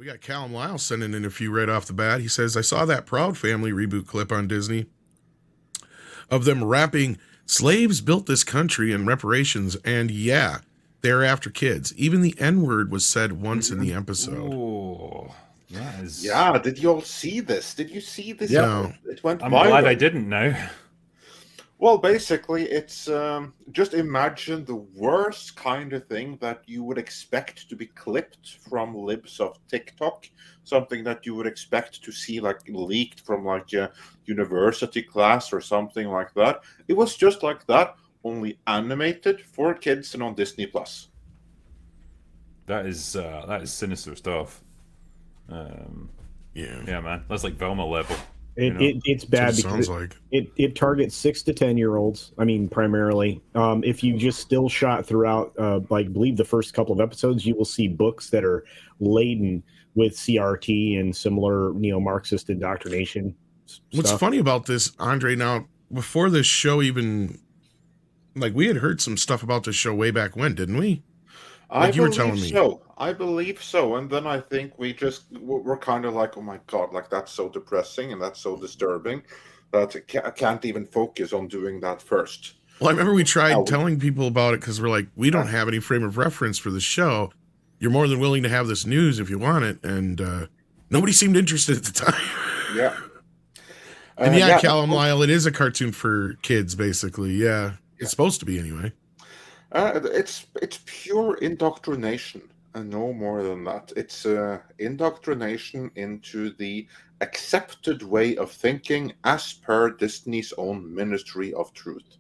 We got Callum Lyle sending in a few right off the bat. He says, I saw that Proud Family reboot clip on Disney of them rapping, slaves built this country and reparations, and yeah, they're after kids. Even the N-word was said once in the episode. Ooh, that is... Yeah, did you all see this? Did you see this? Yeah. No. It went I'm viral. glad I didn't now. Well, basically, it's just imagine the worst kind of thing that you would expect to be clipped from libs of TikTok, something that you would expect to see like leaked from like a university class or something like that. It was just like that, only animated for kids and on Disney Plus. That is sinister stuff. Yeah, man, that's like Velma level. It's bad because it targets 6 to 10-year-olds. I mean, primarily. If you just still shot throughout, believe the first couple of episodes, you will see books that are laden with CRT and similar neo-Marxist indoctrination stuff. What's funny about this, Andre, now, before this show even, we had heard some stuff about this show way back when, didn't we? You were telling me. I believe so. And then I think we're kind of like, oh my God, that's so depressing and that's so disturbing that I can't even focus on doing that first. Well, I remember we tried telling people about it because we're like, we don't have any frame of reference for the show. You're more than willing to have this news if you want it. And nobody seemed interested at the time. Yeah. And Callum Lyle, it is a cartoon for kids, basically. Yeah. It's supposed to be anyway. It's pure indoctrination, and no more than that. It's indoctrination into the accepted way of thinking as per Disney's own Ministry of Truth.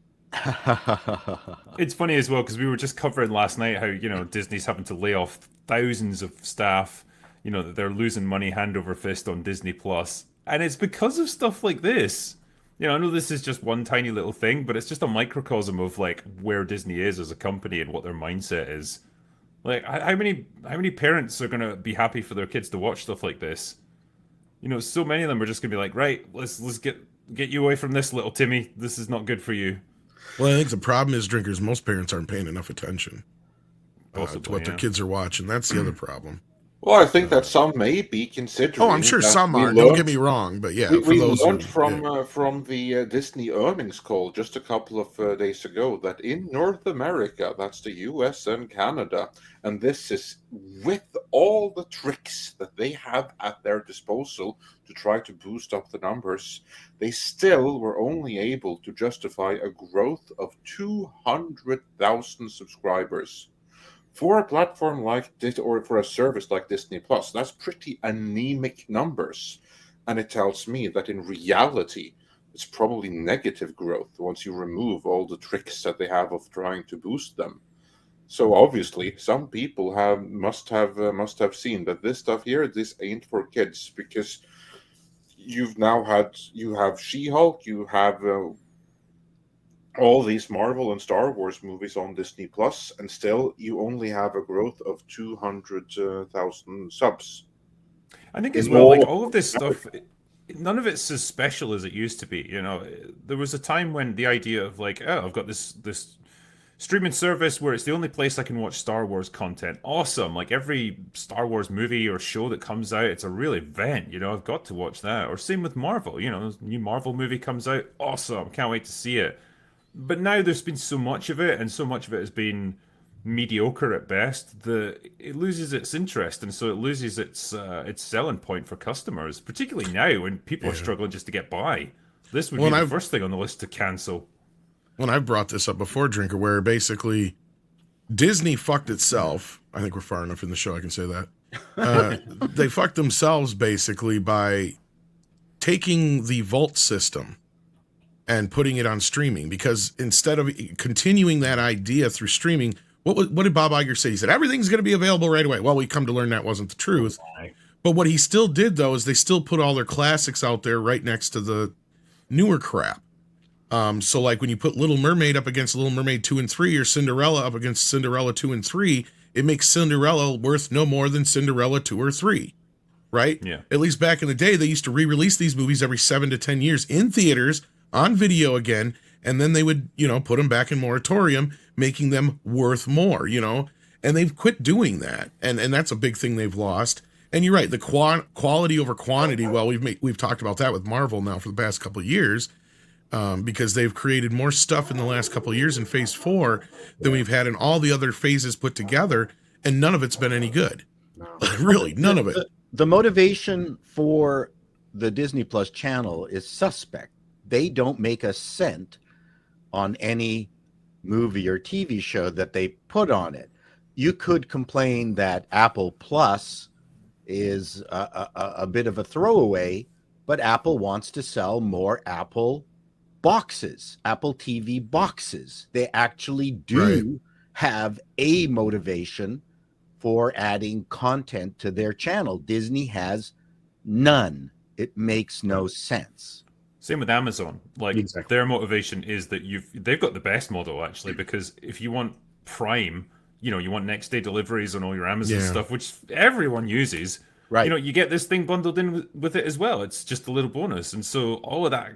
It's funny as well because we were just covering last night how Disney's having to lay off thousands of staff. That they're losing money hand over fist on Disney Plus, and it's because of stuff like this. I know this is just one tiny little thing, but it's just a microcosm of where Disney is as a company and what their mindset is. How many parents are gonna be happy for their kids to watch stuff like this? So many of them are just gonna be like, right, let's get you away from this, little Timmy. This is not good for you. Well, I think the problem is, drinkers, most parents aren't paying enough attention to what their kids are watching. That's the other problem. Well, I think that some may be considering. Oh, I'm sure some are. Don't get me wrong, but yeah, we learned from the Disney earnings call just a couple of days ago that in North America, that's the U.S. and Canada, and this is with all the tricks that they have at their disposal to try to boost up the numbers, they still were only able to justify a growth of 200,000 subscribers. For a platform like this, or for a service like Disney Plus, that's pretty anemic numbers. And it tells me that in reality, it's probably negative growth once you remove all the tricks that they have of trying to boost them. So obviously, some people must have seen that this stuff here, this ain't for kids, because you have She-Hulk, you have all these Marvel and Star Wars movies on Disney Plus, and still you only have a growth of 200,000 subs. I think as well, all of this stuff, none of it's as special as it used to be. There was a time when the idea of I've got this streaming service where it's the only place I can watch Star Wars content. Awesome! Every Star Wars movie or show that comes out, it's a real event. I've got to watch that. Or same with Marvel. New Marvel movie comes out, awesome! Can't wait to see it. But now there's been so much of it, and so much of it has been mediocre at best, that it loses its interest, and so it loses its selling point for customers, particularly now when people are struggling just to get by. This would be the first thing on the list to cancel. When I've brought this up before, Drinker, where basically Disney fucked itself. I think we're far enough in the show I can say that. They fucked themselves basically by taking the Vault system and putting it on streaming, because instead of continuing that idea through streaming, what did Bob Iger say? He said, everything's going to be available right away. Well, we come to learn that wasn't the truth. But what he still did, though, is they still put all their classics out there right next to the newer crap. So when you put Little Mermaid up against Little Mermaid 2 and 3, or Cinderella up against Cinderella 2 and 3, it makes Cinderella worth no more than Cinderella 2 or 3. Right? Yeah. At least back in the day, they used to re-release these movies every 7 to 10 years in theaters, on video again, and then they would, put them back in moratorium, making them worth more, and they've quit doing that, and that's a big thing they've lost. And you're right, the quality over quantity. Well, we've talked about that with Marvel now for the past couple of years, because they've created more stuff in the last couple of years in Phase 4 than we've had in all the other phases put together, and none of it's been any good. Really, none of it. The motivation for the Disney Plus channel is suspect. They don't make a cent on any movie or TV show that they put on it. You could complain that Apple Plus is a bit of a throwaway, but Apple wants to sell more Apple boxes, Apple TV boxes. They actually do have a motivation for adding content to their channel. Disney has none. It makes no sense. Same with Amazon. Like their motivation is that they've got the best model actually, because if you want Prime, you want next day deliveries on all your Amazon stuff, which everyone uses. Right. You get this thing bundled in with it as well. It's just a little bonus. And so all of that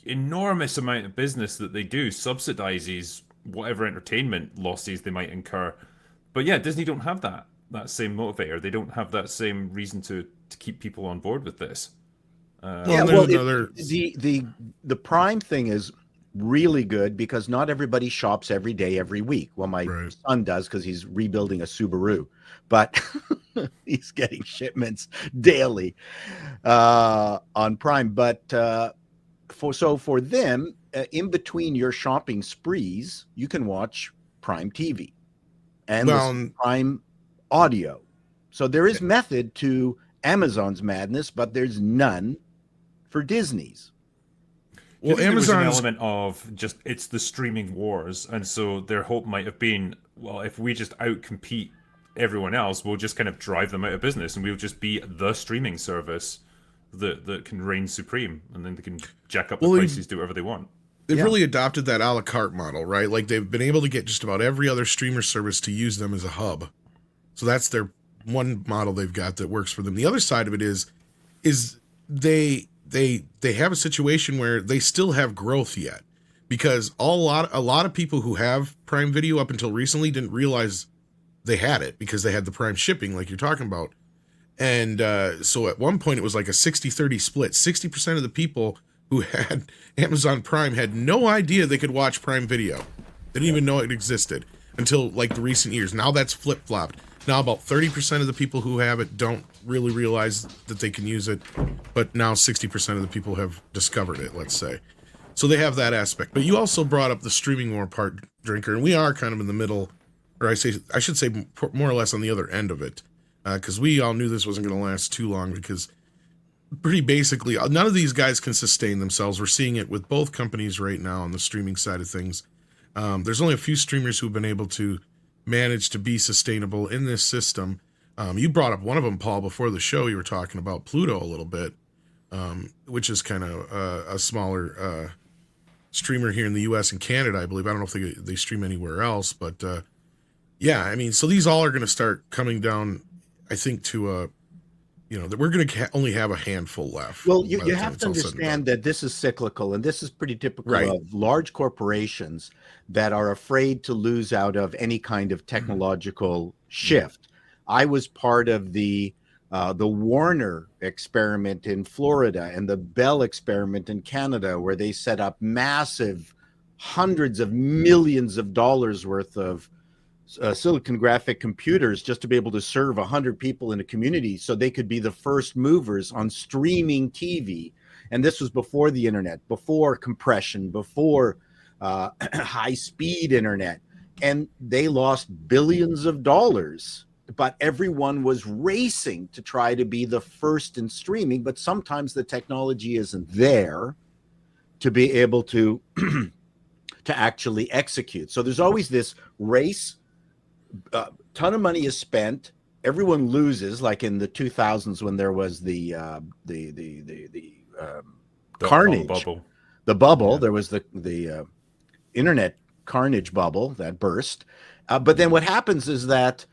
enormous amount of business that they do subsidizes whatever entertainment losses they might incur. But yeah, Disney don't have that same motivator. They don't have that same reason to keep people on board with this. The Prime thing is really good because not everybody shops every day, every week. Well, my son does because he's rebuilding a Subaru, but he's getting shipments daily on Prime. But for them, in between your shopping sprees, you can watch Prime TV and Prime Audio. So there is method to Amazon's madness, but there's none for Disney's. Well, Amazon's an element of just it's the streaming wars, and so their hope might have been, well, if we just outcompete everyone else, we'll just kind of drive them out of business, and we'll just be the streaming service that can reign supreme, and then they can jack up the prices, do whatever they want. They've really adopted that a la carte model, right? Like they've been able to get just about every other streamer service to use them as a hub. So that's their one model they've got that works for them. The other side of it is they have a situation where they still have growth yet, because a lot of people who have Prime Video up until recently didn't realize they had it because they had the Prime shipping like you're talking about. And so at one point it was like a 60-30 split. 60% of the people who had Amazon Prime had no idea they could watch Prime Video. They didn't even know it existed until like the recent years. Now that's flip-flopped. Now about 30% of the people who have it don't really realize that they can use it, but now 60% of the people have discovered it, let's say. So they have that aspect. But you also brought up the streaming war part, Drinker, and we are kind of in the middle, or I should say more or less on the other end of it, because we all knew this wasn't going to last too long, because pretty basically none of these guys can sustain themselves. We're seeing it with both companies right now on the streaming side of things. There's only a few streamers who've been able to manage to be sustainable in this system. You brought up one of them, Paul, before the show. You were talking about Pluto a little bit, which is kind of a smaller streamer here in the U.S. and Canada, I believe. I don't know if they stream anywhere else, but yeah, I mean, so these all are going to start coming down, I think, to that we're going to only have a handful left. Well, you have to understand that this is cyclical, and this is pretty typical of large corporations that are afraid to lose out of any kind of technological shift. I was part of the Warner experiment in Florida and the Bell experiment in Canada, where they set up massive hundreds of millions of dollars worth of silicon graphic computers just to be able to serve 100 people in a community so they could be the first movers on streaming TV. And this was before the internet, before compression, before high-speed internet. And they lost billions of dollars, but everyone was racing to try to be the first in streaming. But sometimes the technology isn't there to be able to to actually execute. So there's always this race. Ton of money is spent. Everyone loses, like in the 2000s when there was the carnage bubble. The bubble. Yeah. There was the internet carnage bubble that burst. But then what happens is that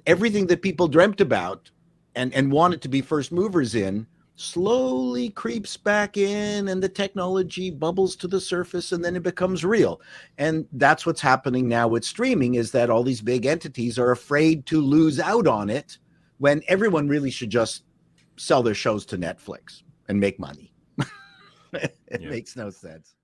everything that people dreamt about and wanted to be first movers in slowly creeps back in, and the technology bubbles to the surface, and then it becomes real. And that's what's happening now with streaming, is that all these big entities are afraid to lose out on it when everyone really should just sell their shows to Netflix and make money. It makes no sense.